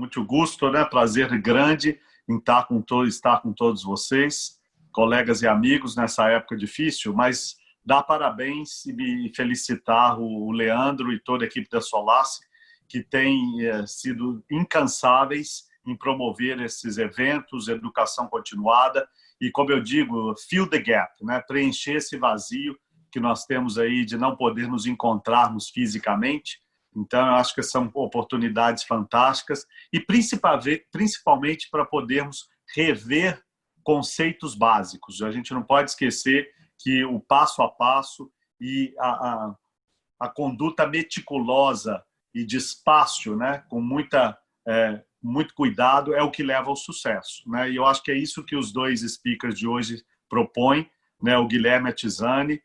muito gosto, né? Prazer grande em estar com todos vocês, colegas e amigos nessa época difícil, mas dar parabéns e me felicitar o Leandro e toda a equipe da Solace, que tem sido incansáveis em promover esses eventos, educação continuada e, como eu digo, fill the gap, né? Preencher esse vazio que nós temos aí de não poder nos encontrarmos fisicamente. Então, eu acho que são oportunidades fantásticas e principalmente para podermos rever conceitos básicos. A gente não pode esquecer que o passo a passo e a conduta meticulosa e despacio, né, com muito cuidado, é o que leva ao sucesso, né? E eu acho que é isso que os dois speakers de hoje propõem, né? O Guilherme Atizani,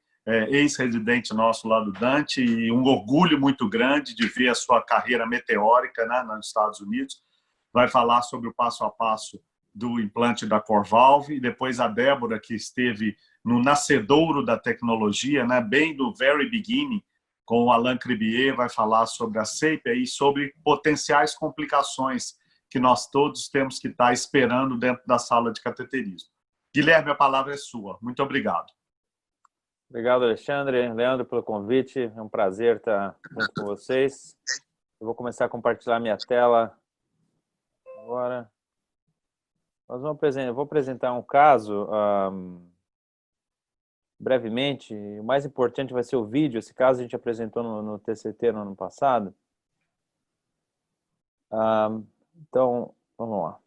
ex-residente nosso lá do Dante, e um orgulho muito grande de ver a sua carreira meteórica, né, nos Estados Unidos. Vai falar sobre o passo a passo do implante da Corvalve, e depois a Débora, que esteve no nascedouro da tecnologia, né, bem do very beginning, com o Alain Cribier, vai falar sobre a SAPIA e sobre potenciais complicações que nós todos temos que estar esperando dentro da sala de cateterismo. Guilherme, a palavra é sua. Muito obrigado. Obrigado, Alexandre. Leandro, pelo convite. É um prazer estar junto com vocês. Eu vou começar a compartilhar minha tela agora. Eu vou apresentar um caso brevemente. O mais importante vai ser o vídeo. Esse caso a gente apresentou no TCT no ano passado. Então, vamos lá.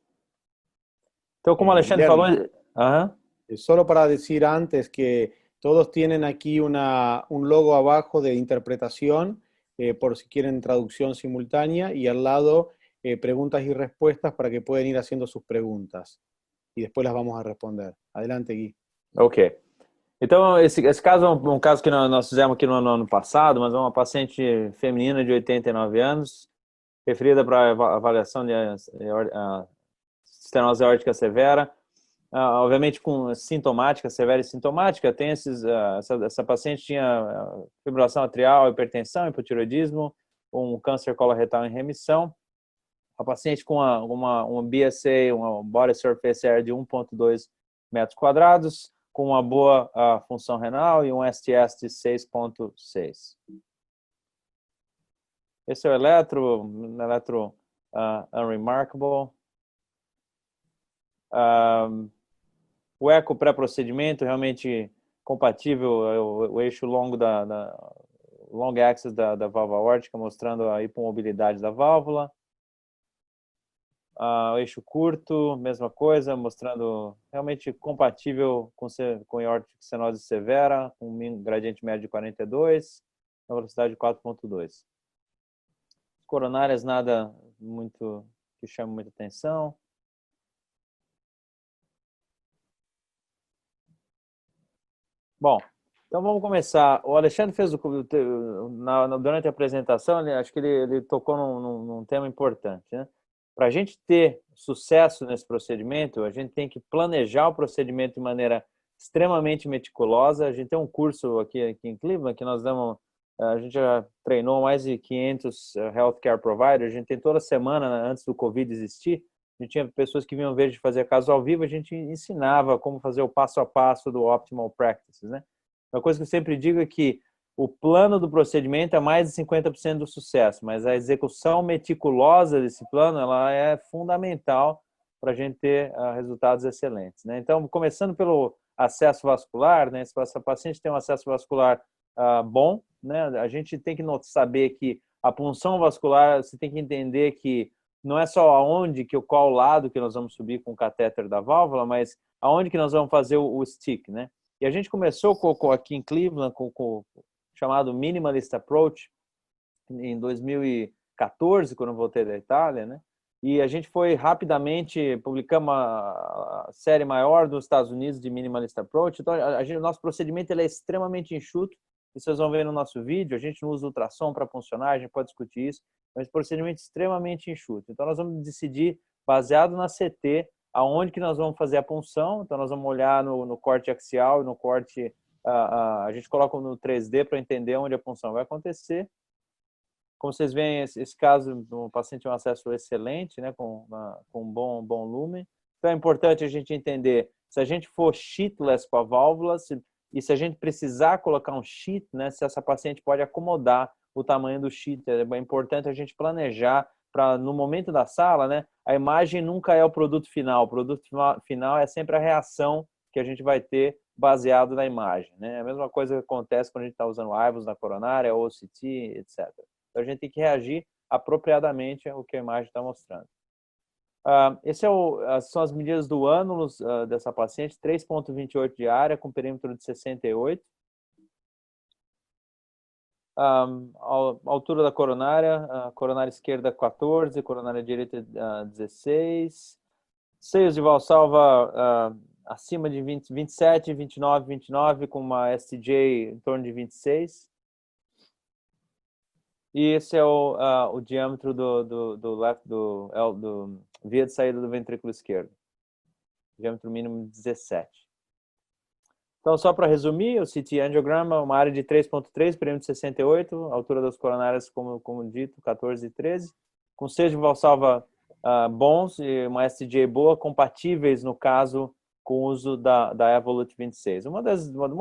Então, como o Alexandre falou... Solo para decir antes que todos tienen aquí un logo abajo de interpretación, por si quieren traducción simultánea, y al lado preguntas y respuestas para que puedan ir haciendo sus preguntas. Y después las vamos a responder. Adelante, Gui. Ok. Então, esse caso é um caso que nós fizemos aqui no ano passado, mas é uma paciente feminina de 89 anos, referida para avaliação de estenose aórtica severa, obviamente com sintomática, severa e sintomática. Tem essa paciente tinha fibrilação atrial, hipertensão, hipotireoidismo, um câncer coloretal em remissão. A paciente com uma BSA, uma Body Surface Area de 1,2 metros quadrados, com uma boa função renal e um STS de 6,6. Esse é o eletro unremarkable. O eco pré-procedimento realmente compatível, o eixo longo long axis da válvula aórtica, mostrando a hipomobilidade da válvula. O eixo curto, mesma coisa, mostrando realmente compatível com aortic estenose severa, com um gradiente médio de 42, a velocidade de 4,2. Coronárias, nada muito que chama muita atenção. Bom, então vamos começar. O Alexandre fez durante a apresentação, acho que ele tocou num tema importante, né? Para a gente ter sucesso nesse procedimento, a gente tem que planejar o procedimento de maneira extremamente meticulosa. A gente tem um curso aqui em Cleveland que nós damos, a gente já treinou mais de 500 healthcare providers. A gente tem toda semana, antes do Covid existir, a gente tinha pessoas que vinham ver de fazer casos ao vivo, a gente ensinava como fazer o passo a passo do Optimal Practices, né? Uma coisa que eu sempre digo é que o plano do procedimento é mais de 50% do sucesso, mas a execução meticulosa desse plano ela é fundamental para a gente ter resultados excelentes, né? Então, começando pelo acesso vascular, né? Se essa paciente tem um acesso vascular bom, né? A gente tem que saber que a punção vascular, você tem que entender que não é só aonde, qual lado que nós vamos subir com o catéter da válvula, mas aonde que nós vamos fazer o stick, né? E a gente começou aqui em Cleveland com o chamado Minimalist Approach em 2014, quando eu voltei da Itália, né? E a gente foi rapidamente, publicamos uma série maior dos Estados Unidos de Minimalist Approach. Então, o nosso procedimento ele é extremamente enxuto, e vocês vão ver no nosso vídeo, a gente não usa ultrassom para funcionar, a gente pode discutir isso, mas procedimento extremamente enxuto. Então, nós vamos decidir, baseado na CT, aonde que nós vamos fazer a punção. Então, nós vamos olhar no corte axial e no corte... a gente coloca no 3D para entender onde a punção vai acontecer. Como vocês veem, esse caso, o paciente tem um acesso excelente, né, com um bom lumen. Então, é importante a gente entender, se a gente for sheetless com a válvula, e se a gente precisar colocar um sheet, né, se essa paciente pode acomodar o tamanho do sheet. É importante a gente planejar para, no momento da sala, né, a imagem nunca é o produto final. O produto final é sempre a reação que a gente vai ter baseado na imagem, né? A mesma coisa que acontece quando a gente está usando IVUS na coronária, ou OCT, etc. Então, a gente tem que reagir apropriadamente ao que a imagem está mostrando. São as medidas do ânulus dessa paciente, 3,28 de área, com perímetro de 68. A altura da coronária, coronária esquerda 14, coronária direita 16. Seios de Valsalva acima de 27, 29, com uma STJ em torno de 26. E esse é o diâmetro do via de saída do ventrículo esquerdo. Diâmetro mínimo de 17. Então, só para resumir, o CT angiograma, uma área de 3,3, perímetro de 68, altura das coronárias, como dito, 14 e 13, com seios de Valsalva bons e uma STJ boa, compatíveis, no caso, com o uso da Evolut 26. Uma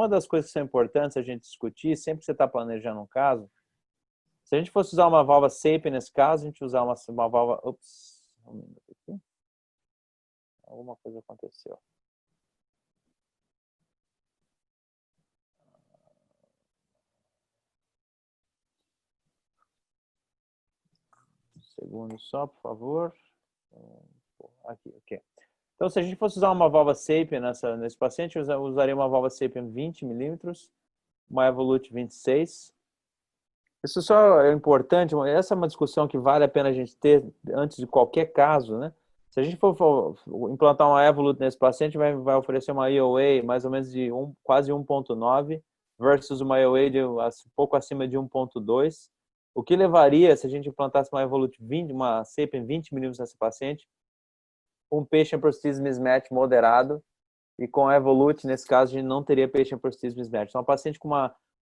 das coisas que são importantes a gente discutir, sempre que você está planejando um caso, se a gente fosse usar uma válvula SAPIEN nesse caso, a gente usar uma válvula... Ups, um minuto aqui. Alguma coisa aconteceu. Um segundo só, por favor. Aqui, ok. Então, se a gente fosse usar uma válvula SAPIEN nesse paciente, eu usaria uma válvula SAPIEN 20 milímetros, uma Evolut 26. Isso só é importante, essa é uma discussão que vale a pena a gente ter antes de qualquer caso, né? Se a gente for implantar uma Evolut nesse paciente, vai oferecer uma EOA mais ou menos de quase 1,9 versus uma EOA de pouco acima de 1,2. O que levaria, se a gente implantasse uma Evolut 20, uma SAPIEN 20 milímetros nessa paciente, um patient prosthesis mismatch moderado, e com a Evolut, nesse caso, a gente não teria patient prosthesis mismatch. Então, uma paciente com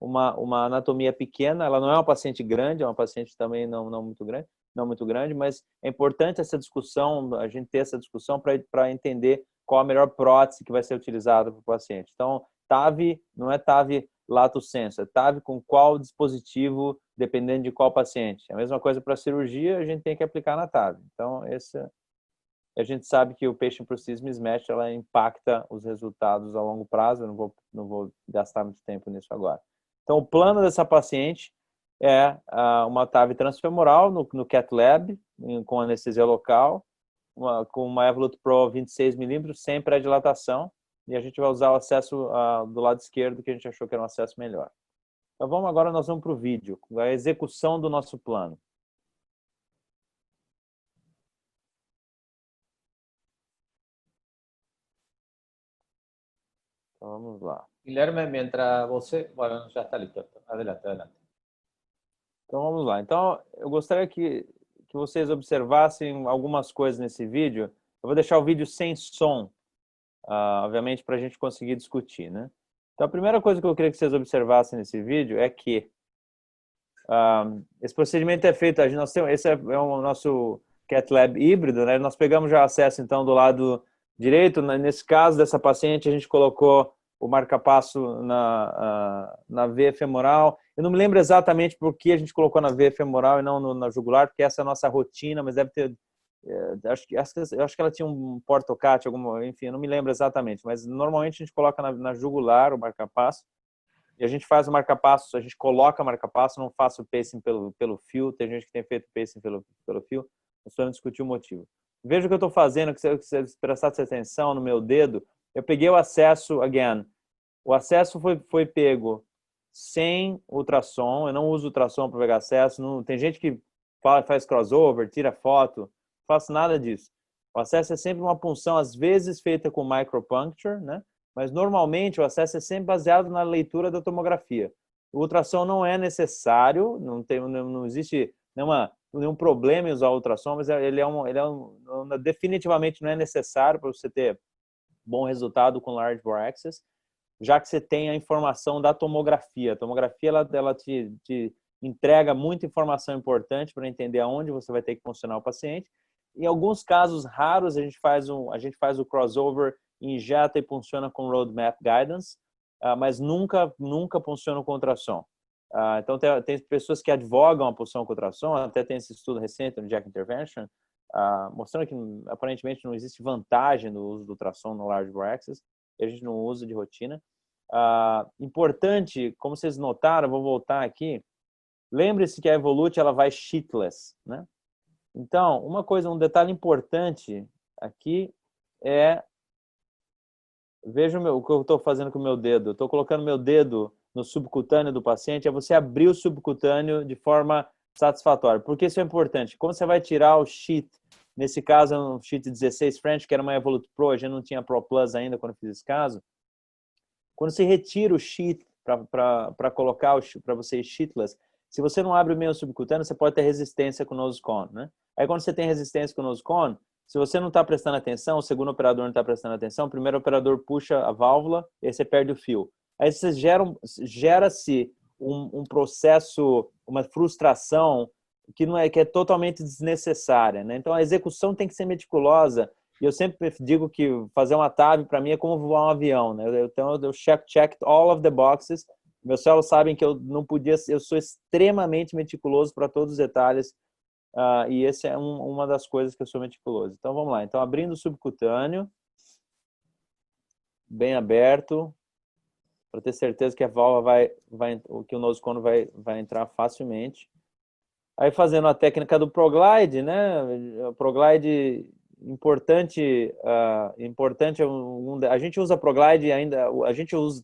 uma anatomia pequena, ela não é uma paciente grande, é uma paciente também não muito grande, mas é importante essa discussão, a gente ter essa discussão para entender qual a melhor prótese que vai ser utilizada para o paciente. Então, TAV não é TAV lato sensu, é TAV com qual dispositivo, dependendo de qual paciente. A mesma coisa para a cirurgia, a gente tem que aplicar na TAV. Então, a gente sabe que o patient prosthesis mismatch, ela impacta os resultados a longo prazo, eu não vou gastar muito tempo nisso agora. Então, o plano dessa paciente é uma TAV transfemoral no Cath Lab, com anestesia local, com uma Evolut Pro 26 milímetros, sem pré-dilatação, e a gente vai usar o acesso do lado esquerdo, que a gente achou que era um acesso melhor. Então, agora nós vamos para o vídeo, a execução do nosso plano. Então, vamos lá. Guilherme, mientras você... Bueno, já está listo. Adelante. Então, vamos lá. Então, eu gostaria que vocês observassem algumas coisas nesse vídeo. Eu vou deixar o vídeo sem som, obviamente, para a gente conseguir discutir, né? Então, a primeira coisa que eu queria que vocês observassem nesse vídeo é que esse procedimento é feito... esse é o nosso Cath Lab híbrido, né? Nós pegamos já acesso, então, do lado direito. Nesse caso dessa paciente, a gente colocou o marca-passo na veia femoral. Eu não me lembro exatamente por que a gente colocou na veia femoral e não na jugular, porque essa é a nossa rotina, mas deve ter... Eu acho que ela tinha um portocat, enfim, eu não me lembro exatamente, mas normalmente a gente coloca na jugular o marca-passo, e a gente faz o marca-passo, a gente coloca o marca-passo, não faço o pacing pelo fio, tem gente que tem feito pacing pelo fio, nós vamos discutir o motivo. Veja o que eu estou fazendo, que se você prestar atenção no meu dedo, eu peguei o acesso, o acesso foi pego sem ultrassom, eu não uso ultrassom para pegar acesso, tem gente que faz crossover, tira foto, não faço nada disso. O acesso é sempre uma punção, às vezes feita com micropuncture, né? Mas normalmente o acesso é sempre baseado na leitura da tomografia. O ultrassom não é necessário, não existe nenhum problema em usar o ultrassom, mas definitivamente não é necessário para você ter bom resultado com Large Bore Access, já que você tem a informação da tomografia. A tomografia ela te entrega muita informação importante para entender aonde você vai ter que funcionar o paciente. Em alguns casos raros, a gente faz o crossover, injeta e funciona com roadmap guidance, mas nunca funciona com ultrassom. Então, tem pessoas que advogam a posição com ultrassom, até tem esse estudo recente no Jack Intervention, mostrando que aparentemente não existe vantagem no uso do ultrassom no large bore axis, e a gente não usa de rotina. Importante, como vocês notaram, vou voltar aqui, lembre-se que a Evolute ela vai sheetless, né? Então, um detalhe importante aqui é, veja o que eu estou fazendo com o meu dedo. Eu estou colocando meu dedo no subcutâneo do paciente, é você abrir o subcutâneo de forma satisfatória. Por que isso é importante? Como você vai tirar o sheet, nesse caso é um sheet 16 French, que era uma Evolute Pro, a gente não tinha Pro Plus ainda quando eu fiz esse caso. Quando você retira o sheet para colocar, para você ir sheetless, se você não abre o meio subcutâneo, você pode ter resistência com o nose cone, né? Aí quando você tem resistência com o nose cone, se você não está prestando atenção, o segundo operador não está prestando atenção, o primeiro operador puxa a válvula e aí você perde o fio. Aí você gera-se um processo, uma frustração que é totalmente desnecessária, né? Então a execução tem que ser meticulosa. E eu sempre digo que fazer uma TAV para mim é como voar um avião, né? Então eu checked all of the boxes. Meus célulos sabem que eu não podia, eu sou extremamente meticuloso para todos os detalhes, e essa é uma das coisas que eu sou meticuloso. Então vamos lá. Então abrindo o subcutâneo, bem aberto, para ter certeza que a válvula que o nose cone vai entrar facilmente. Aí fazendo a técnica do ProGlide, né? O ProGlide importante, a gente usa ProGlide ainda,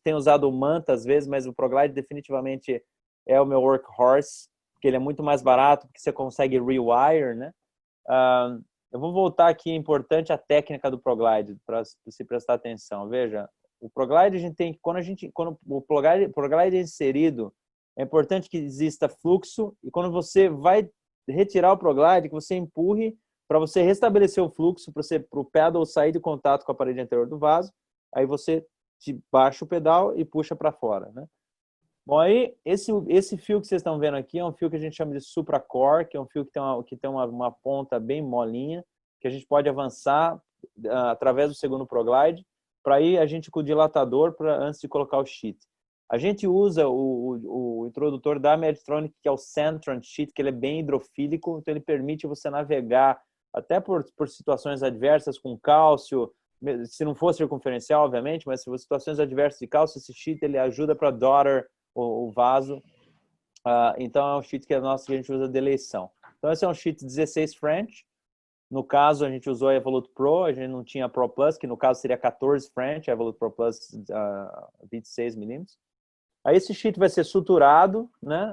tem usado o Manta às vezes, mas o ProGlide definitivamente é o meu workhorse, porque ele é muito mais barato, porque você consegue rewire, né? Eu vou voltar aqui, é importante a técnica do ProGlide, para se prestar atenção. Veja, o ProGlide a gente tem, quando o ProGlide é inserido, é importante que exista fluxo, e quando você vai retirar o ProGlide, que você empurre para você restabelecer o fluxo, para o pedal sair de contato com a parede anterior do vaso, aí você baixa o pedal e puxa para fora, né? Bom, aí esse fio que vocês estão vendo aqui é um fio que a gente chama de supracore, que é um fio que tem uma ponta bem molinha, que a gente pode avançar através do segundo ProGlide, para ir a gente com o dilatador antes de colocar o sheet. A gente usa o introdutor da Medtronic, que é o Centron Sheet, que ele é bem hidrofílico, então ele permite você navegar até por situações adversas com cálcio, se não fosse circunferencial, obviamente, mas se for situações adversas de cálcio, esse sheet ele ajuda para daughter o vaso. Então é um sheet que a gente usa de eleição. Então esse é um sheet 16 French. No caso, a gente usou a Evolute Pro, a gente não tinha a Pro Plus, que no caso seria 14 French, a Evolute Pro Plus 26 milímetros. Aí esse sheet vai ser suturado, né?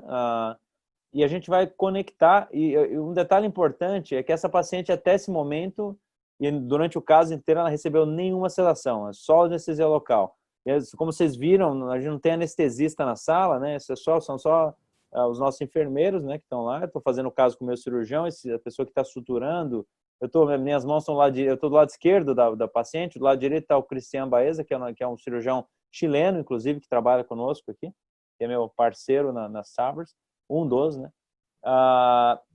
E a gente vai conectar. E um detalhe importante é que essa paciente, até esse momento, e durante o caso inteiro, ela recebeu nenhuma sedação, é só anestesia local. E, como vocês viram, a gente não tem anestesista na sala, né? São só os nossos enfermeiros, né, que estão lá. Eu estou fazendo o caso com o meu cirurgião, a pessoa que está suturando. Minhas mãos estão eu estou do lado esquerdo da paciente, do lado direito está o Cristian Baeza, que é um cirurgião chileno, inclusive, que trabalha conosco aqui, que é meu parceiro na Sabres, um dos, né?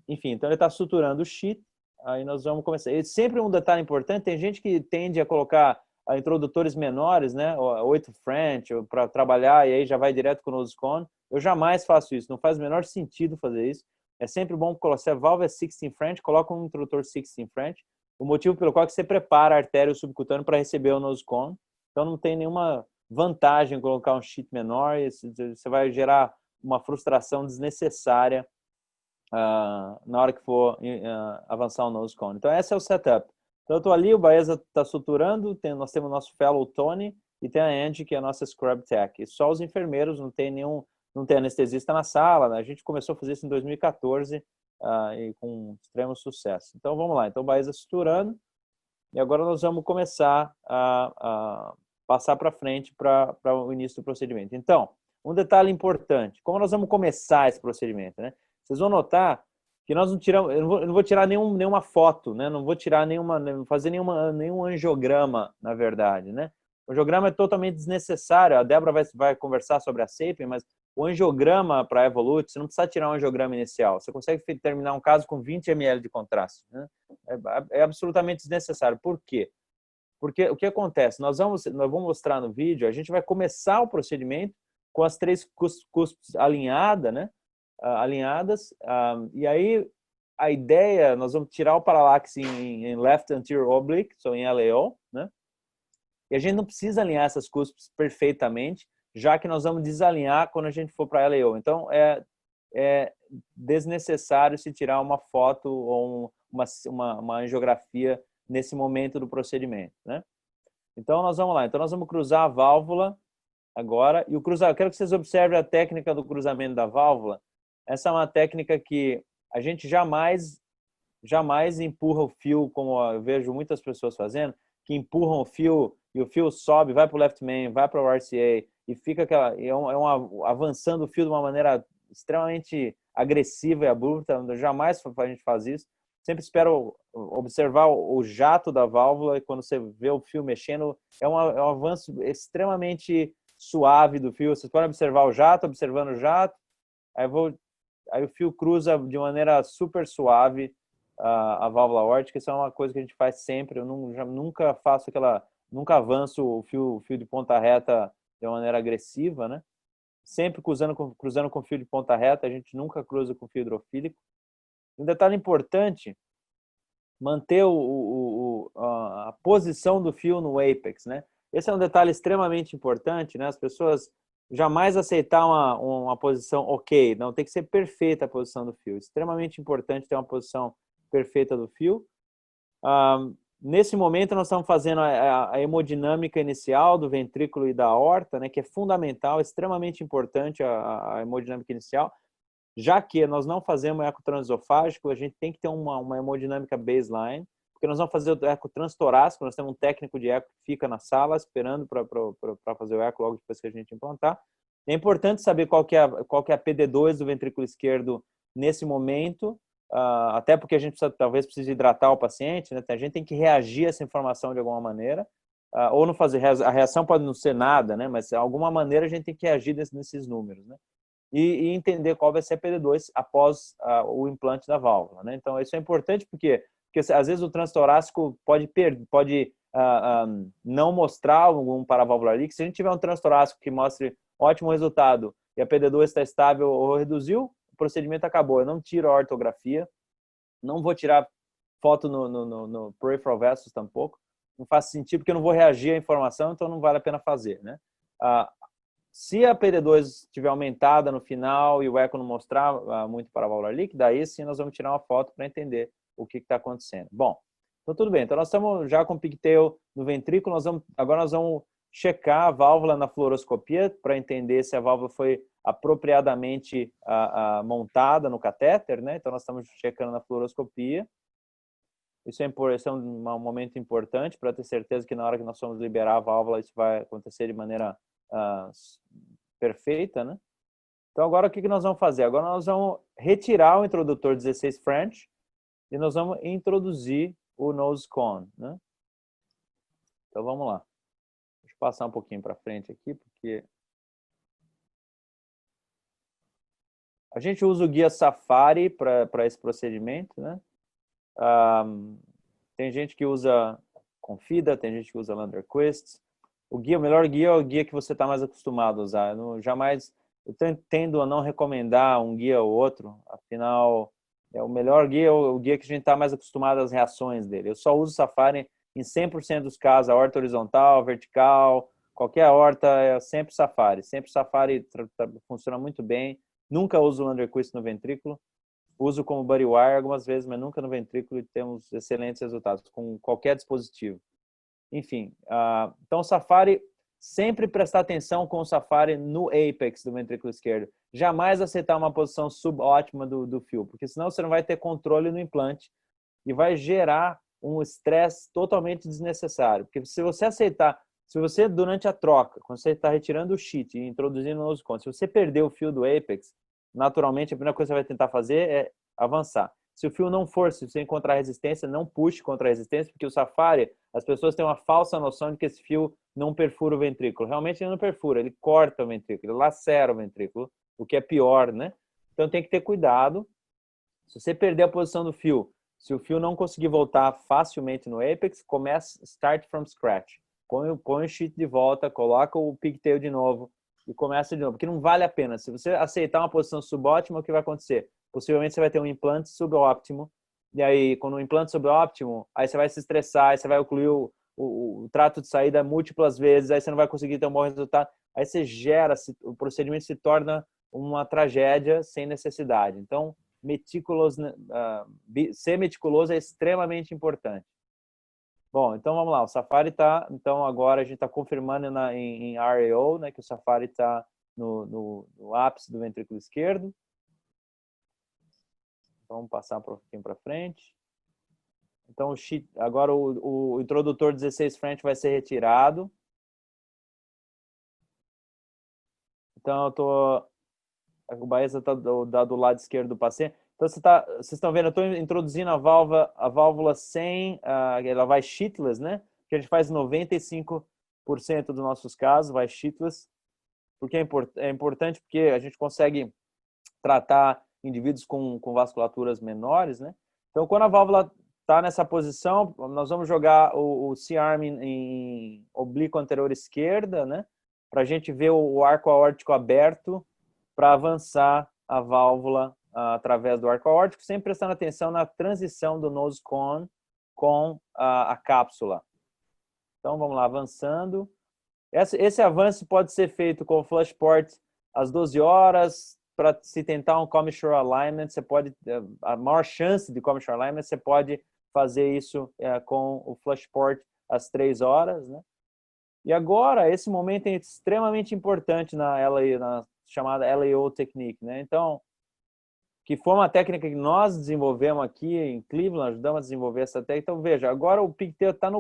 Enfim, então ele está suturando o sheet, aí nós vamos começar. E sempre um detalhe importante, tem gente que tende a colocar introdutores menores, né? 8 French, para trabalhar, e aí já vai direto com o nose cone. Eu jamais faço isso, não faz o menor sentido fazer isso. É sempre bom colocar, se a válvula é 16 French, coloca um introdutor 16 French, o motivo pelo qual é que você prepara a artéria subcutânea para receber o nose cone. Então não tem nenhuma vantagem em colocar um sheet menor, e você vai gerar uma frustração desnecessária na hora que for avançar o nose cone. Então esse é o setup. Então eu estou ali, o Baeza está suturando, nós temos o nosso fellow Tony e tem a Angie, que é a nossa scrub tech. E só os enfermeiros, não tem anestesista na sala, né? A gente começou a fazer isso em 2014 e com extremo sucesso. Então vamos lá, então o Baeza suturando, e agora nós vamos começar a passar para frente para o início do procedimento. Então, um detalhe importante, como nós vamos começar esse procedimento, né? Vocês vão notar que nós não tiramos, eu não vou tirar nenhuma foto, né? Não vou tirar fazer nenhum angiograma, na verdade, né? O angiograma é totalmente desnecessário. A Débora vai conversar sobre a SAPIEN, mas o angiograma para a Evolut, você não precisa tirar um angiograma inicial. Você consegue terminar um caso com 20 ml de contraste, né? É absolutamente desnecessário. Por quê? Porque o que acontece? Nós vamos mostrar no vídeo, a gente vai começar o procedimento com as 3 cúspides alinhadas, né? Alinhadas, e aí a ideia, nós vamos tirar o paralaxe em left anterior oblique, em LAO, né? E a gente não precisa alinhar essas cúspides perfeitamente, já que nós vamos desalinhar quando a gente for para LAO. Então, é desnecessário se tirar uma foto ou uma angiografia nesse momento do procedimento, né? Então, nós vamos lá. Então, nós vamos cruzar a válvula agora. E eu quero que vocês observem a técnica do cruzamento da válvula. Essa é uma técnica que a gente jamais empurra o fio, como eu vejo muitas pessoas fazendo, que empurram o fio e o fio sobe, vai para o left main, vai para o RCA e fica avançando o fio de uma maneira extremamente agressiva e abrupta. Jamais a gente faz isso. Sempre espero observar o jato da válvula e quando você vê o fio mexendo, é um avanço extremamente suave do fio. Vocês podem observar o jato, observando o jato, aí o fio cruza de maneira super suave a válvula aórtica. Isso é uma coisa que a gente faz sempre. Eu nunca faço nunca avanço o fio de ponta reta de uma maneira agressiva, né? Sempre cruzando com fio de ponta reta, a gente nunca cruza com fio hidrofílico. Um detalhe importante, manter a posição do fio no apex, né? Esse é um detalhe extremamente importante, né? As pessoas jamais aceitar uma posição ok, não, tem que ser perfeita a posição do fio. Extremamente importante ter uma posição perfeita do fio. Nesse momento nós estamos fazendo a hemodinâmica inicial do ventrículo e da aorta, né? Que é fundamental, extremamente importante a hemodinâmica inicial. Já que nós não fazemos eco transesofágico, a gente tem que ter uma hemodinâmica baseline, porque nós vamos fazer o eco transtorácico, nós temos um técnico de eco que fica na sala esperando para fazer o eco logo depois que a gente implantar. É importante saber qual que é a PD2 do ventrículo esquerdo nesse momento, até porque a gente talvez precise hidratar o paciente, né? A gente tem que reagir a essa informação de alguma maneira, ou não fazer, a reação pode não ser nada, né? Mas de alguma maneira a gente tem que reagir nesses números, né? E entender qual vai ser a PD2 após o implante da válvula, né? Então, isso é importante porque às vezes o transtorácico pode não mostrar algum paravalvular leak. Se a gente tiver um transtorácico que mostre ótimo resultado e a PD2 está estável ou reduziu, o procedimento acabou. Eu não tiro a ortografia, não vou tirar foto no peripheral vessels tampouco. Não faz sentido porque eu não vou reagir à informação, então não vale a pena fazer, né? Se a PD2 estiver aumentada no final e o eco não mostrar muito paravalvular leak, daí sim nós vamos tirar uma foto para entender o que está acontecendo. Bom, então tudo bem. Então nós estamos já com pigtail no ventrículo. Agora nós vamos checar a válvula na fluoroscopia para entender se a válvula foi apropriadamente montada no catéter, né? Então nós estamos checando na fluoroscopia. Isso é um momento importante para ter certeza que na hora que nós vamos liberar a válvula isso vai acontecer de maneira perfeita, né? Então agora o que nós vamos fazer? Agora nós vamos retirar o introdutor 16 French e nós vamos introduzir o nose cone, né? Então vamos lá. Deixa eu passar um pouquinho para frente aqui, porque a gente usa o guia Safari para esse procedimento, né? Tem gente que usa Confida, tem gente que usa Landerquist. O melhor guia é o guia que você está mais acostumado a usar. Eu tendo a não recomendar um guia ou outro, afinal, o melhor guia é o guia que a gente está mais acostumado às reações dele. Eu só uso Safari em 100% dos casos, a horta horizontal, vertical, qualquer horta é sempre Safari. Sempre Safari funciona muito bem. Nunca uso o Landerquist no ventrículo. Uso como bodywire algumas vezes, mas nunca no ventrículo, e temos excelentes resultados com qualquer dispositivo. Enfim, então o Safari, sempre prestar atenção com o Safari no apex do ventrículo esquerdo. Jamais aceitar uma posição subótima do fio, porque senão você não vai ter controle no implante e vai gerar um estresse totalmente desnecessário. Porque se você durante a troca, quando você está retirando o sheet e introduzindo o nose cone, se você perder o fio do apex, naturalmente a primeira coisa que você vai tentar fazer é avançar. Se o fio não for, se você encontrar resistência, não puxe contra a resistência, porque o Safari, as pessoas têm uma falsa noção de que esse fio não perfura o ventrículo. Realmente ele não perfura, ele corta o ventrículo, ele lacera o ventrículo, o que é pior, né? Então tem que ter cuidado. Se você perder a posição do fio, se o fio não conseguir voltar facilmente no apex, comece start from scratch. Põe o sheet de volta, coloca o pigtail de novo e começa de novo, porque não vale a pena. Se você aceitar uma posição subótima, o que vai acontecer? Possivelmente você vai ter um implante subóptimo, e aí, quando o implante subóptimo, aí você vai se estressar, aí você vai ocluir o trato de saída múltiplas vezes, aí você não vai conseguir ter um bom resultado. Aí você gera, o procedimento se torna uma tragédia sem necessidade. Então, ser meticuloso é extremamente importante. Bom, então vamos lá. O Safari está, então agora a gente está confirmando em RAO, né, que o Safari está no ápice do ventrículo esquerdo. Então, vamos passar um pouquinho para frente. Então, agora o introdutor 16 French vai ser retirado. Então, o Baeza está do lado esquerdo do paciente. Então, vocês estão vendo, eu estou introduzindo a válvula sem, ela vai sheetless, né? Que a gente faz 95% dos nossos casos, vai sheetless. Porque é importante porque a gente consegue tratar indivíduos com vasculaturas menores, né? Então, quando a válvula está nessa posição, nós vamos jogar o C-arm em oblíqua anterior esquerda, né? Para a gente ver o arco aórtico aberto para avançar a válvula através do arco aórtico, sempre prestando atenção na transição do nose cone com a cápsula. Então, vamos lá, avançando. Esse avanço pode ser feito com o flush port às 12 horas, para se tentar um commissure alignment, você pode, a maior chance de commissure alignment, você pode fazer isso com o flush port às 3 horas, né? E agora, esse momento é extremamente importante na chamada LAO technique, né? Então, que foi uma técnica que nós desenvolvemos aqui em Cleveland, ajudamos a desenvolver essa técnica. Então, veja, agora o pigtail está na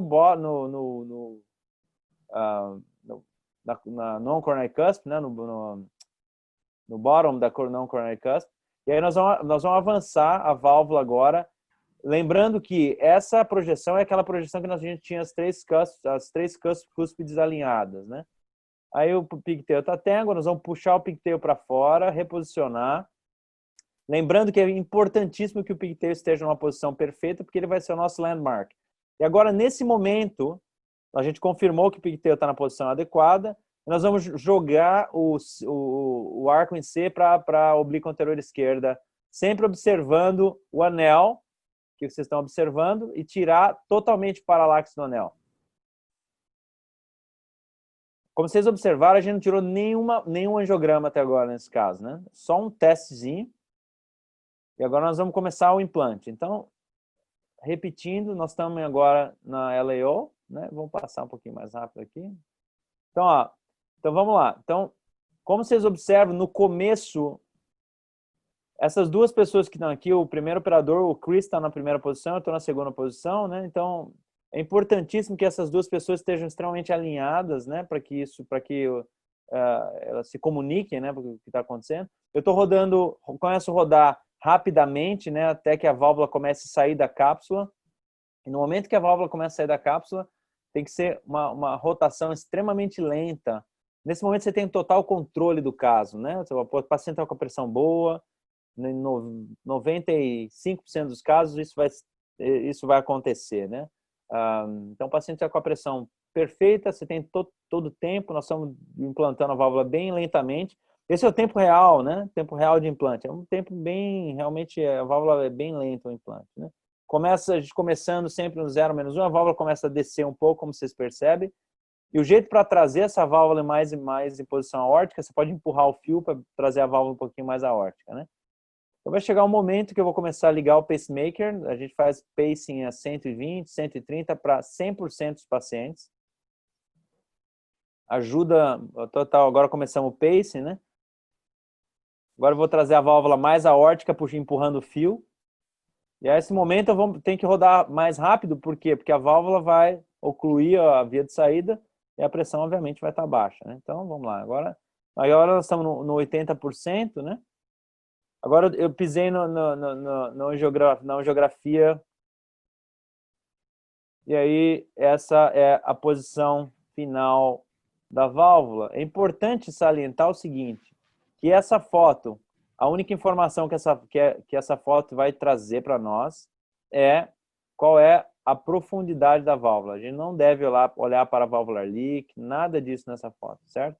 non-coronary cusp, né? No bottom da non-coronary cusp. E aí nós vamos avançar a válvula agora, lembrando que essa projeção é aquela projeção que a gente tinha as três cúspides alinhadas, né? Aí o pigtail está téngua, nós vamos puxar o pigtail para fora, reposicionar. Lembrando que é importantíssimo que o pigtail esteja numa posição perfeita, porque ele vai ser o nosso landmark. E agora, nesse momento, a gente confirmou que o pigtail está na posição adequada, e nós vamos jogar o arco em C para a oblíqua anterior esquerda, sempre observando o anel, que vocês estão observando, e tirar totalmente o paralaxe do anel. Como vocês observaram, a gente não tirou nenhum angiograma até agora nesse caso, né? Só um testezinho. E agora nós vamos começar o implante. Então, repetindo, nós estamos agora na LAO, né? Vamos passar um pouquinho mais rápido aqui. Então, ó, então vamos lá. Então, como vocês observam, no começo, essas duas pessoas que estão aqui, o primeiro operador, o Chris está na primeira posição, eu estou na segunda posição, né? Então, é importantíssimo que essas duas pessoas estejam extremamente alinhadas, né? Para que elas se comuniquem, né? Porque o que está acontecendo. Eu estou começo a rodar rapidamente, né? Até que a válvula comece a sair da cápsula. E no momento que a válvula começa a sair da cápsula, tem que ser uma rotação extremamente lenta. Nesse momento você tem total controle do caso, né? O paciente está com a pressão boa, em 95% dos casos isso vai acontecer, né? Então o paciente está com a pressão perfeita, você tem todo o tempo, nós estamos implantando a válvula bem lentamente. Esse é o tempo real, né? Tempo real de implante. É um tempo realmente, a válvula é bem lenta o implante, né? A gente começando sempre no 0-1, a válvula começa a descer um pouco, como vocês percebem. E o jeito para trazer essa válvula mais e mais em posição aórtica, você pode empurrar o fio para trazer a válvula um pouquinho mais aórtica, né? Então vai chegar um momento que eu vou começar a ligar o pacemaker. A gente faz pacing a 120, 130 para 100% dos pacientes. Ajuda total. Agora começamos o pacing, né? Agora eu vou trazer a válvula mais aórtica, empurrando o fio. E a esse momento eu tenho que rodar mais rápido, por quê? Porque a válvula vai ocluir a via de saída e a pressão, obviamente, vai estar baixa, né? Então, vamos lá. Agora nós estamos no 80%, né? Agora eu pisei na angiografia. E aí, essa é a posição final da válvula. É importante salientar o seguinte. que essa foto, a única informação que essa foto vai trazer para nós é qual é a profundidade da válvula. A gente não deve olhar para a valvular leak, nada disso nessa foto, certo?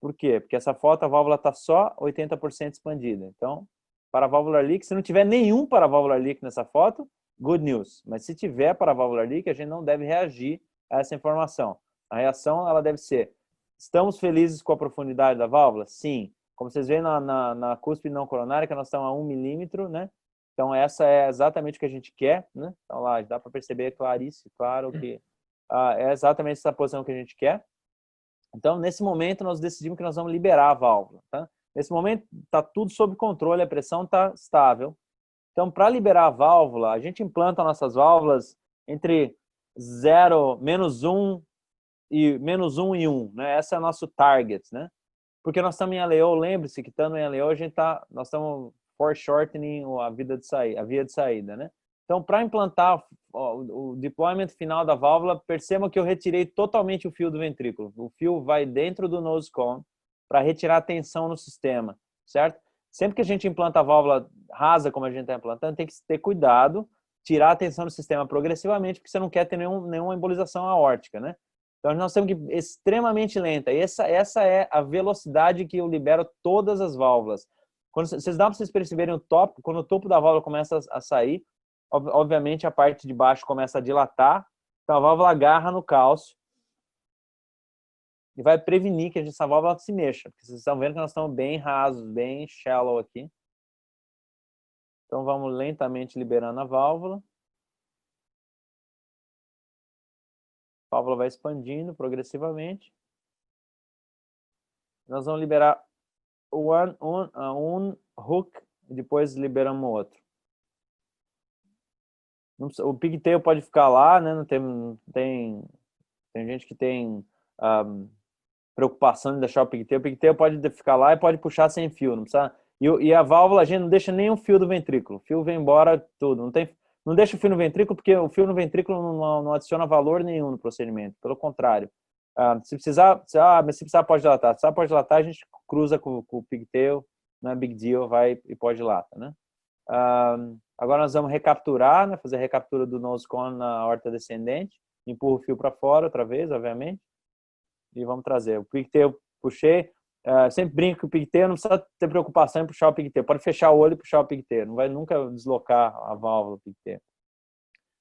Por quê? Porque essa foto, a válvula está só 80% expandida. Então, para a valvular leak, se não tiver nenhum para a valvular leak nessa foto, good news. Mas se tiver para a valvular leak, a gente não deve reagir a essa informação. A reação, ela deve ser: estamos felizes com a profundidade da válvula? Sim. Como vocês veem na cúspide não coronária, que nós estamos a 1 milímetro, né? Então, essa é exatamente o que a gente quer, né? Então, lá, dá para perceber claríssimo, claro que é exatamente essa posição que a gente quer. Então, nesse momento, nós decidimos que nós vamos liberar a válvula, tá? Nesse momento, está tudo sob controle, a pressão está estável. Então, para liberar a válvula, a gente implanta nossas válvulas entre -1 e -1 e 1, né? Esse é o nosso target, né? Porque nós estamos em LEO, lembre-se que estando em LEO, nós estamos foreshortening a via de saída, né? Então, para implantar o deployment final da válvula, percebam que eu retirei totalmente o fio do ventrículo. O fio vai dentro do nose cone para retirar a tensão no sistema, certo? Sempre que a gente implanta a válvula rasa, como a gente está implantando, tem que ter cuidado, tirar a tensão do sistema progressivamente, porque você não quer ter nenhuma embolização aórtica, né? Então, nós temos que ir extremamente lenta. Essa é a velocidade que eu libero todas as válvulas. Quando vocês dá para vocês perceberem quando o topo da válvula começa a sair, obviamente a parte de baixo começa a dilatar, então a válvula agarra no cálcio e vai prevenir que essa válvula se mexa. Porque vocês estão vendo que nós estamos bem rasos, bem shallow aqui. Então vamos lentamente liberando a válvula. A válvula vai expandindo progressivamente. Nós vamos liberar um hook e depois liberamos o outro. O pigtail pode ficar lá, né? Não tem gente que tem preocupação de deixar o pigtail. O pigtail pode ficar lá e pode puxar sem fio, não precisa. E a válvula a gente não deixa nenhum fio do ventrículo. O fio vem embora tudo. Não deixa o fio no ventrículo porque o fio no ventrículo não adiciona valor nenhum no procedimento. Pelo contrário. Se precisar pode dilatar. Se precisar pode dilatar, a gente cruza com o pigtail, não é big deal, vai e pode dilata, né? Agora nós vamos recapturar, né? Fazer a recaptura do nose cone na aorta descendente. Empurra o fio para fora outra vez, obviamente. E vamos trazer. O pigtail puxei. Sempre brinco que o pigtail não precisa ter preocupação em puxar o pigtail. Pode fechar o olho e puxar o pigtail. Não vai nunca deslocar a válvula do pigtail.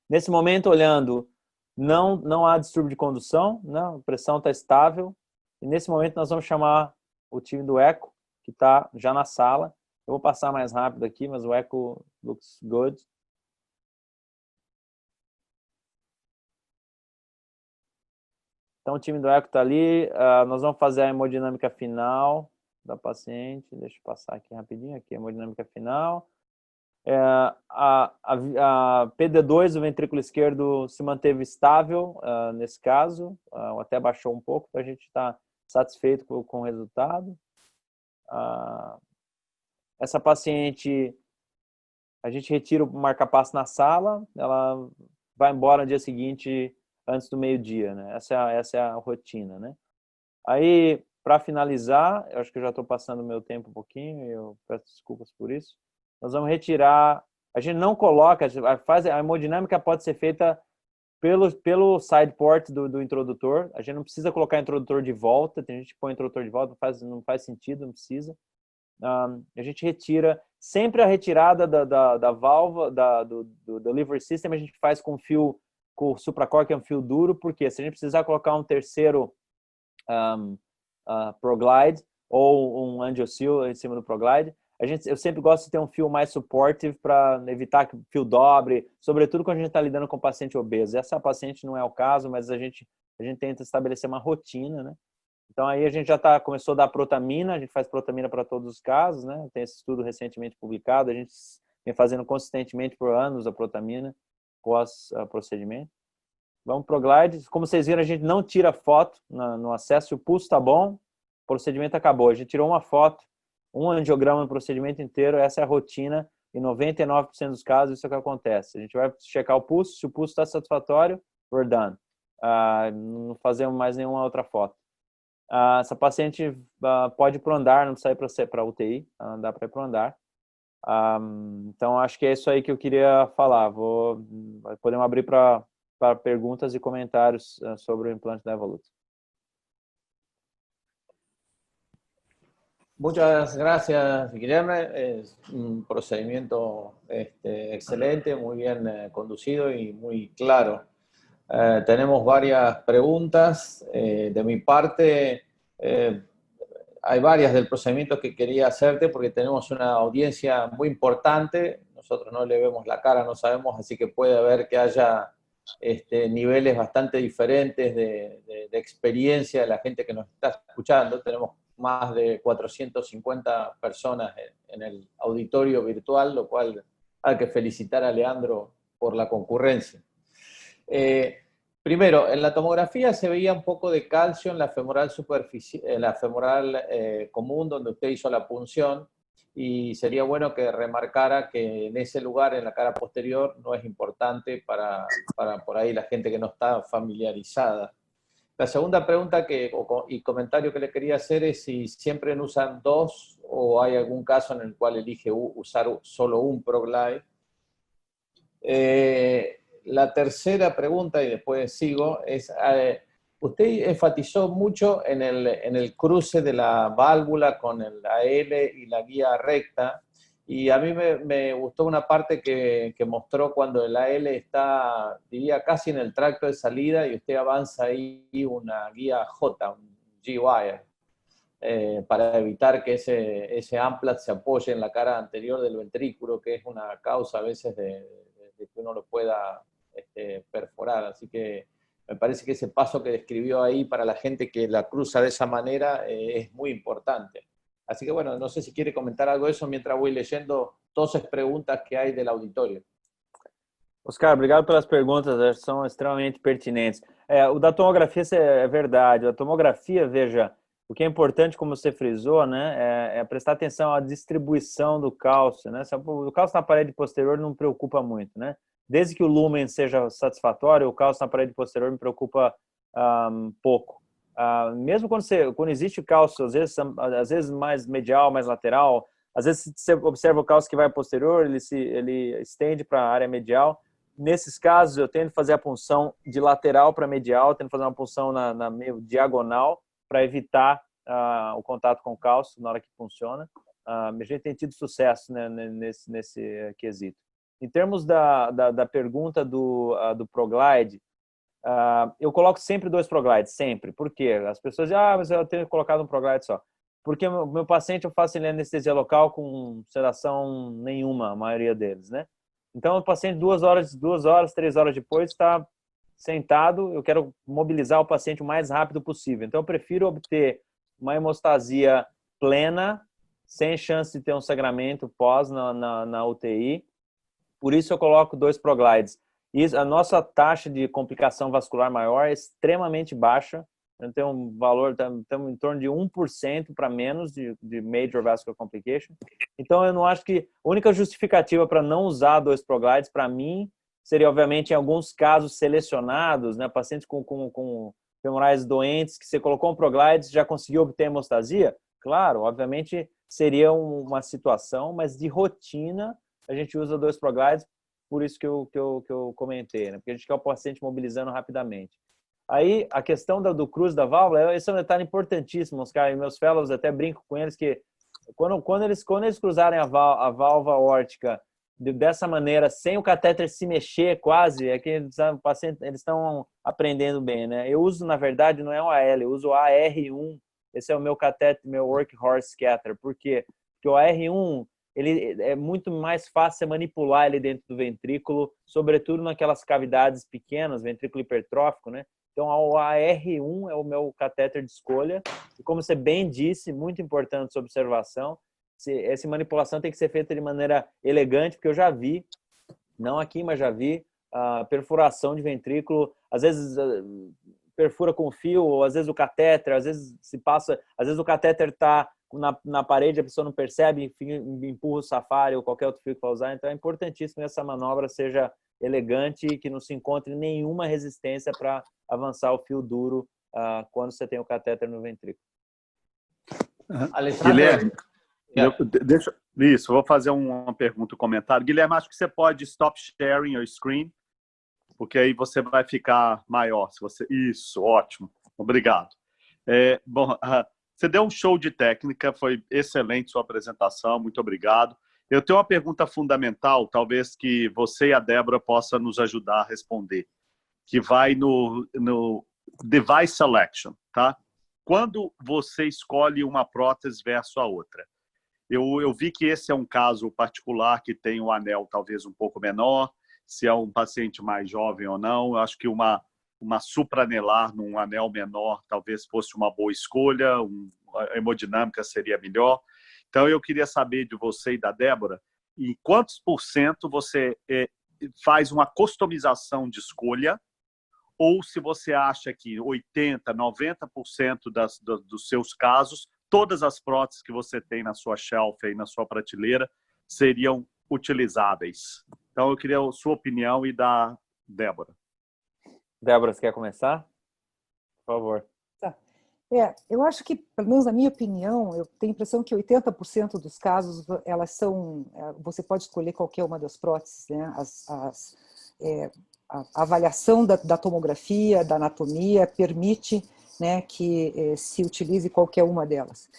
Nesse momento, olhando, não há distúrbio de condução, né? A pressão está estável. E nesse momento nós vamos chamar o time do eco, que está já na sala. Eu vou passar mais rápido aqui, mas o eco looks good. Então, o time do eco está ali. Nós vamos fazer a hemodinâmica final da paciente. Deixa eu passar aqui rapidinho. Aqui, a hemodinâmica final. A PD2, o ventrículo esquerdo, se manteve estável nesse caso. Até baixou um pouco, então a gente está satisfeito com o resultado. Essa paciente, a gente retira o marca-passo na sala, ela vai embora no dia seguinte, antes do meio-dia, né? Essa é a rotina, né? Aí, para finalizar, eu acho que eu já estou passando o meu tempo um pouquinho, eu peço desculpas por isso. Nós vamos retirar, a gente não coloca, a hemodinâmica pode ser feita pelo side port do introdutor, a gente não precisa colocar introdutor de volta, tem gente que põe introdutor de volta, não faz sentido, não precisa. A gente retira, sempre a retirada da válvula, do delivery system, a gente faz com fio, com o supracore, que é um fio duro, porque se a gente precisar colocar um terceiro ProGlide ou um angioseal em cima do ProGlide, eu sempre gosto de ter um fio mais supportive para evitar que o fio dobre, sobretudo quando a gente está lidando com paciente obeso. Essa paciente não é o caso, mas a gente tenta estabelecer uma rotina, né? Então, aí a gente já começou a dar protamina, a gente faz protamina para todos os casos, né? Tem esse estudo recentemente publicado, a gente vem fazendo consistentemente por anos a protamina pós-procedimento. Vamos pro glide. Como vocês viram, a gente não tira foto no acesso, o pulso está bom, o procedimento acabou. A gente tirou uma foto, um angiograma no procedimento inteiro, essa é a rotina, em 99% dos casos isso é o que acontece. A gente vai checar o pulso, se o pulso está satisfatório, we're done. Não fazemos mais nenhuma outra foto. essa paciente pode ir para o andar, não precisa ir para UTI, dá para ir para o andar. Então, acho que é isso aí que eu queria falar. Podemos abrir para perguntas e comentários sobre o implante da Evolut. Muchas gracias, Guilherme. Es un procedimiento excelente, muy bien conducido y muy claro. Tenemos varias preguntas. De mi parte, hay varias del procedimiento que quería hacerte porque tenemos una audiencia muy importante. Nosotros no le vemos la cara, no sabemos, así que puede haber que haya niveles bastante diferentes de experiencia de la gente que nos está escuchando. Tenemos más de 450 personas en el auditorio virtual, lo cual hay que felicitar a Leandro por la concurrencia. Primero, en la tomografía se veía un poco de calcio en la femoral común, donde usted hizo la punción, y sería bueno que remarcara que en ese lugar, en la cara posterior, no es importante para por ahí la gente que no está familiarizada. La segunda pregunta y comentario que le quería hacer es si siempre usan dos o hay algún caso en el cual elige usar solo un ProGlide. La tercera pregunta, y después sigo, es, usted enfatizó mucho en el cruce de la válvula con la L y la guía recta, y a mí me gustó una parte que mostró cuando la L está, diría, casi en el tracto de salida y usted avanza ahí una guía J, un G-wire, para evitar que ese amplat se apoye en la cara anterior del ventrículo, que es una causa a veces de que uno lo pueda perforar. Así que me parece que ese paso que describió ahí para la gente que la cruza de esa manera es muy importante. Así que bueno, no sé si quiere comentar algo de eso mientras voy leyendo todas as preguntas que há do auditório. Oscar, obrigado pelas perguntas, são extremamente pertinentes. O da tomografia é verdade. A tomografia, veja, o que é importante, como você frisou, né, é prestar atenção à distribuição do cálcio, né? O cálcio na parede posterior não me preocupa muito, né? Desde que o lumen seja satisfatório, o cálcio na parede posterior me preocupa pouco. Mesmo quando existe cálcio, às vezes mais medial, mais lateral, às vezes você observa o cálcio que vai posterior, ele estende para a área medial. Nesses casos, eu tento fazer a punção de lateral para medial, tento fazer uma punção na meio diagonal para evitar o contato com o cálcio na hora que funciona. A gente tem tido sucesso, né, nesse quesito. Em termos da pergunta do ProGlide, eu coloco sempre 2 ProGlides, sempre. Por quê? As pessoas dizem, mas eu tenho colocado um ProGlide só. Porque o meu paciente eu faço ele anestesia local com sedação nenhuma, a maioria deles, né? Então o paciente 2 horas, 3 horas depois está sentado, eu quero mobilizar o paciente o mais rápido possível. Então eu prefiro obter uma hemostasia plena, sem chance de ter um sangramento pós na UTI. Por isso eu coloco 2 ProGlides. E a nossa taxa de complicação vascular maior é extremamente baixa. Tem um valor, estamos em torno de 1% para menos de Major Vascular Complication. Então, eu não acho que a única justificativa para não usar 2 ProGlides, para mim, seria, obviamente, em alguns casos selecionados, né, pacientes com femorais doentes, que você colocou um ProGlide, já conseguiu obter hemostasia? Claro, obviamente, seria uma situação, mas de rotina, a gente usa 2 ProGlides, por isso que eu comentei, né? Porque a gente quer o paciente mobilizando rapidamente. Aí, a questão do cruze da válvula, esse é um detalhe importantíssimo, Oscar, e meus fellows até brinco com eles, que quando eles cruzarem a válvula aórtica dessa maneira, sem o catéter se mexer quase, é que eles estão aprendendo bem, né? Eu uso, na verdade, não é o AL, eu uso o AR1, esse é o meu catéter, meu workhorse catheter. Por quê? Porque o AR1, ele é muito mais fácil manipular ele dentro do ventrículo, sobretudo naquelas cavidades pequenas, ventrículo hipertrófico, né? Então, o AR1 é o meu catéter de escolha. E como você bem disse, muito importante essa observação, essa manipulação tem que ser feita de maneira elegante, porque eu já vi, não aqui, mas já vi, a perfuração de ventrículo, às vezes perfura com fio, ou às vezes o catéter, às vezes o catéter está na parede, a pessoa não percebe, empurra o Safari ou qualquer outro fio que vai usar. Então é importantíssimo que essa manobra seja elegante e que não se encontre nenhuma resistência para avançar o fio duro quando você tem o catéter no ventrículo. Alessandro, Guilherme, vou fazer uma pergunta, um comentário. Guilherme, acho que você pode stop sharing your screen, porque aí você vai ficar maior. Isso, ótimo. Obrigado. Bom, você deu um show de técnica, foi excelente sua apresentação, muito obrigado. Eu tenho uma pergunta fundamental, talvez que você e a Débora possam nos ajudar a responder, que vai no device selection, tá? Quando você escolhe uma prótese versus a outra. Eu vi que esse é um caso particular que tem um anel talvez um pouco menor, se é um paciente mais jovem ou não. Eu acho que uma supranelar num anel menor talvez fosse uma boa escolha, a hemodinâmica seria melhor. Então, eu queria saber de você e da Débora, em quantos % você faz uma customização de escolha, ou se você acha que 80%, 90% dos seus casos, todas as próteses que você tem na sua shelf e na sua prateleira seriam utilizáveis. Então, eu queria a sua opinião e da Débora. Débora, você quer começar? Por favor. Tá. Eu acho que, pelo menos na minha opinião, eu tenho a impressão que 80% dos casos, elas são... Você pode escolher qualquer uma das próteses, né? A avaliação da tomografia, da anatomia, permite, né, que se utilize qualquer uma delas.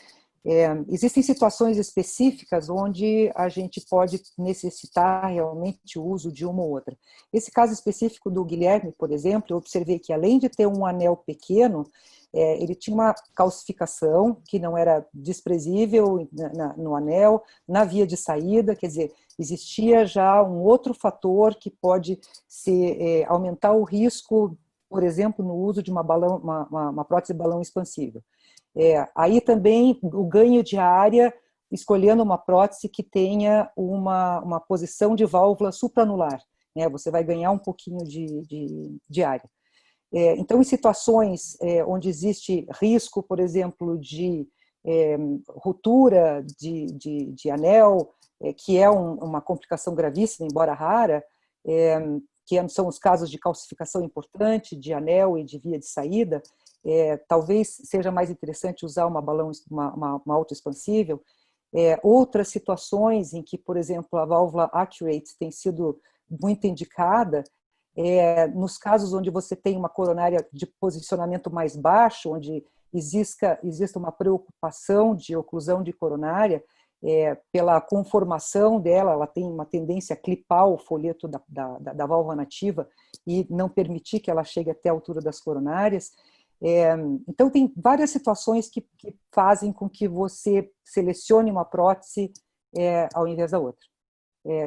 Existem situações específicas onde a gente pode necessitar realmente o uso de uma ou outra. Esse caso específico do Guilherme, por exemplo, eu observei que além de ter um anel pequeno, ele tinha uma calcificação que não era desprezível no anel, na via de saída, quer dizer, existia já um outro fator que pode aumentar o risco, por exemplo, no uso de uma prótese balão expansível. Aí também o ganho de área, escolhendo uma prótese que tenha uma posição de válvula supranular, né? Você vai ganhar um pouquinho de área. Então, em situações onde existe risco, por exemplo, de ruptura de anel, que é uma complicação gravíssima, embora rara, que são os casos de calcificação importante de anel e de via de saída, talvez seja mais interessante usar uma autoexpansível. Outras situações em que, por exemplo, a válvula Accurate tem sido muito indicada, nos casos onde você tem uma coronária de posicionamento mais baixo, onde exista uma preocupação de oclusão de coronária, pela conformação dela, ela tem uma tendência a clipar o folheto da válvula nativa e não permitir que ela chegue até a altura das coronárias. Então, tem várias situações que fazem com que você selecione uma prótese ao invés da outra.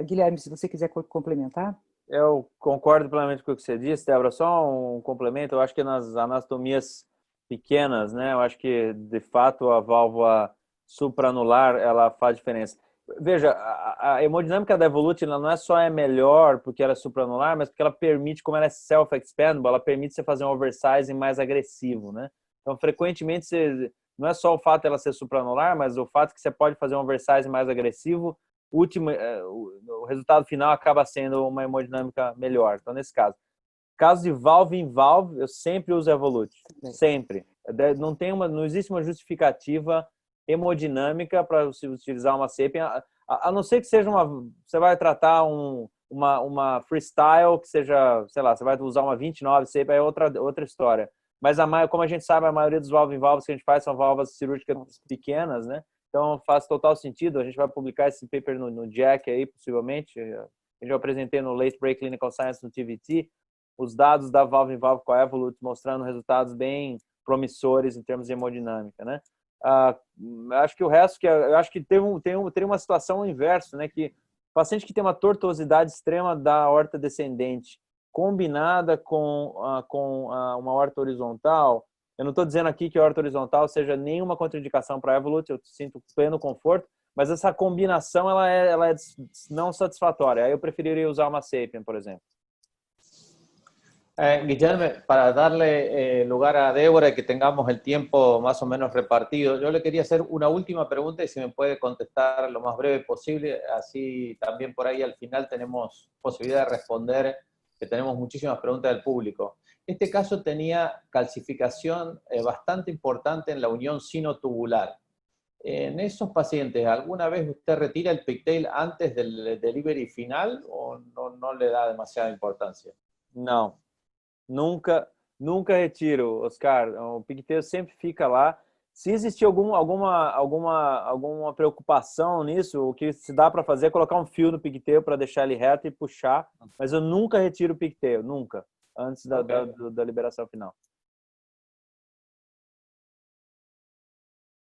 Guilherme, se você quiser complementar. Eu concordo plenamente com o que você disse, Débora. Só um complemento. Eu acho que nas anatomias pequenas, né, eu acho que, de fato, a válvula supranular, ela faz diferença. Veja, a hemodinâmica da Evolut, ela não é só melhor porque ela é supranular, mas porque ela permite, como ela é self-expandable, ela permite você fazer um oversizing mais agressivo, né? Então, frequentemente, não é só o fato dela ser supranular, mas o fato que você pode fazer um oversizing mais agressivo, o resultado final acaba sendo uma hemodinâmica melhor. Então, nesse caso de valve em valve, eu sempre uso Evolut, sempre. Não existe uma justificativa hemodinâmica para você utilizar uma SAPIEN, a não ser que seja você vai tratar uma freestyle que seja, sei lá, você vai usar uma 29 SAPIEN, é outra história. Mas como a gente sabe, a maioria dos valve em valves que a gente faz são válvulas cirúrgicas pequenas, né? Então faz total sentido. A gente vai publicar esse paper no JACC aí, possivelmente. Eu já apresentei no Late Break Clinical Science no TVT os dados da valve em valve com a Evolut, mostrando resultados bem promissores em termos de hemodinâmica, né? Acho que o resto, eu acho que tem uma situação inversa, né? Que o paciente que tem uma tortuosidade extrema da aorta descendente, combinada com uma aorta horizontal, eu não estou dizendo aqui que a aorta horizontal seja nenhuma contraindicação para a Evolut, eu sinto pleno conforto, mas essa combinação ela é não satisfatória. Aí eu preferiria usar uma SAPIEN, por exemplo. Guillermo, para darle lugar a Débora y que tengamos el tiempo más o menos repartido, yo le quería hacer una última pregunta y si me puede contestar lo más breve posible, así también por ahí al final tenemos posibilidad de responder que tenemos muchísimas preguntas del público. Este caso tenía calcificación bastante importante en la unión sinotubular. En esos pacientes, ¿alguna vez usted retira el pigtail antes del delivery final o no le da demasiada importancia? Não, nunca retiro, Oscar. O pigtail sempre fica lá. Se existir alguma preocupação nisso, o que se dá para fazer é colocar um fio no pigtail para deixar ele reto e puxar, mas eu nunca retiro o pigtail, nunca, antes da liberação final.